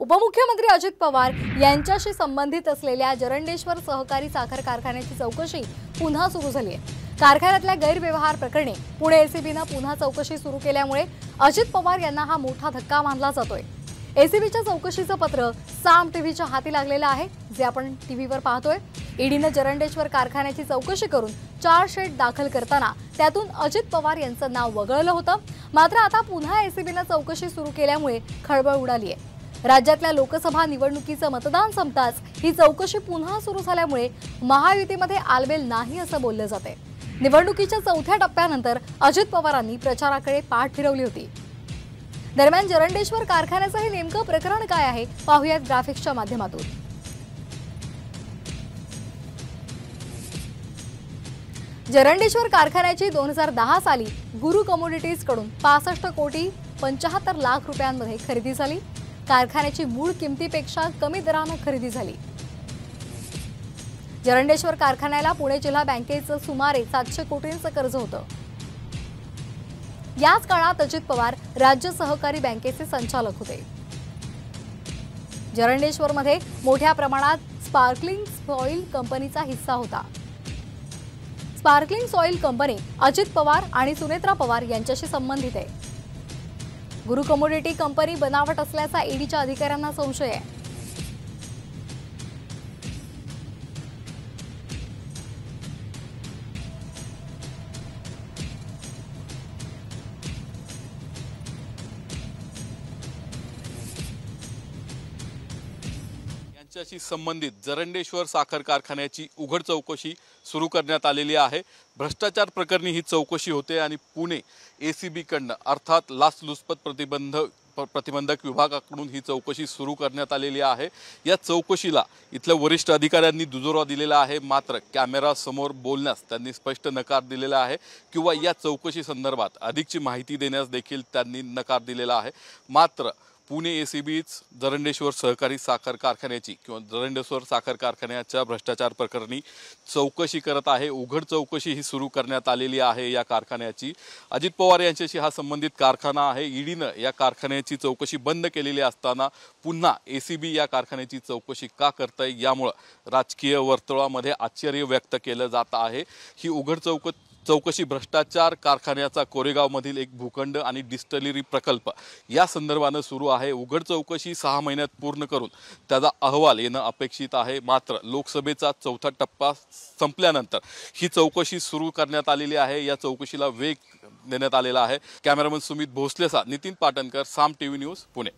उपमुख्यमंत्री अजित पवार यांच्याशी संबंधित असलेल्या जरंडेश्वर सहकारी साखर कारखान्याची चौकशी पुन्हा सुरू झाली आहे। कारखान्यातल्या गैरव्यवहार प्रकरणी पुणे एसीबीने पुन्हा चौकशी सुरू केल्यामुळे अजित पवार यांना हा मोठा धक्का मानला जातोय। एसीबीच्या चौकशीचं पत्र साम टीव्हीच्या हाती लागलेलं आहे, जे आपण टीव्हीवर पाहतोय। ईडीने जरंडेश्वर कारखान्याची चौकशी करून चार्जशीट दाखल करताना त्यातून अजित पवार यांचं नाव वगळलं होतं। मात्र आता पुन्हा एसीबीने चौकशी सुरू केल्यामुळे खळबळ उडाली आहे। राज्यातल्या लोकसभा निवडणुकीचं मतदान संपताच ही चौकशी पुन्हा सुरू झाल्यामुळे महायुतीमध्ये आलबेल नाही असं बोललं जाते। निवडणुकीच्या चौथ्या टप्प्यानंतर अजित पवारांनी प्रचाराकडे पाठ फिरवली होती। दरम्यान जरंडेश्वर कारखान्याचं हे नेमकं प्रकरण काय आहे, पाहूयात ग्राफिक्सच्या माध्यमातून। जरंडेश्वर कारखान्याची 2010 साली गुरु कमोडिटीज कडून 65 कोटी 75 लाख रुपयांमध्ये खरेदी झाली। कारखान्याची मूळ किमतीपेक्षा कमी दराने खरेदी झाली। जरंडेश्वर कारखान्याला पुणे जिल्हा बँकेचं सुमारे 700 कोटींचं कर्ज होतं। याच काळात अजित पवार राज्य सहकारी बँकेचे संचालक होते। जरंडेश्वरमध्ये मोठ्या प्रमाणात स्पार्कलिंग सॉइल कंपनीचा हिस्सा होता। Sparkling soil company Ajit Pawar आणि सुनेत्रा पवार यांच्याशी संबंधित आहे। गुरु कमोडिटी कंपनी बनावट असल्याचा ईडीच्या अधिकाऱ्यांना संशय आहे। यांच्याशी संबंधित जरंडेश्वर साखर कारखान्याची उघड चौकशी सुरू करण्यात आलेली आहे। भ्रष्टाचार प्रकरणी ही चौकशी होते आणि पुणे एसीबी कडनं अर्थात लाचलुचपत प्रतिबंधक विभागाकडून ही चौकशी सुरू करण्यात आलेली आहे। या चौकशीला इथल्या वरिष्ठ अधिकाऱ्यांनी दुजोरा दिलेला आहे, मात्र कॅमेरा समोर बोलण्यास त्यांनी स्पष्ट नकार दिलेला आहे किंवा या चौकशी संदर्भात अधिकची माहिती देण्यास देखील त्यांनी नकार दिलेला आहे। मात्र पुणे एसीबीच जरंडेश्वर सहकारी साखर कारखान्याची किंवा जरंडेश्वर साखर कारखान्याच्या भ्रष्टाचार प्रकरणी चौकशी करत आहे। उघड चौकशी ही सुरू करण्यात आलेली आहे या कारखान्याची। अजित पवार यांच्याशी हा संबंधित कारखाना आहे। ईडीनं या कारखान्याची चौकशी बंद केलेली असताना पुन्हा एसीबी या कारखान्याची चौकशी का करतंय, यामुळे राजकीय वर्तुळामध्ये आश्चर्य व्यक्त केलं जात आहे। ही उघड चौकशी भ्रष्टाचार कारखान्याचा कोरेगावमधील एक भूखंड आणि डिस्टिलरी प्रकल्प या संदर्भाने सुरू आहे। उघड चौकशी 6 महिन्यात पूर्ण करून त्याचा अहवाल येणं अपेक्षित आहे। मात्र लोकसभेचा चौथा टप्पा संपल्यानंतर ही चौकशी सुरू करण्यात आलेली आहे। या चौकशीला वेग देण्यात आलेला आहे। कॅमेरामन सुमित भोसलेचा नितीन पाटणकर, साम टीव्ही न्यूज, पुणे।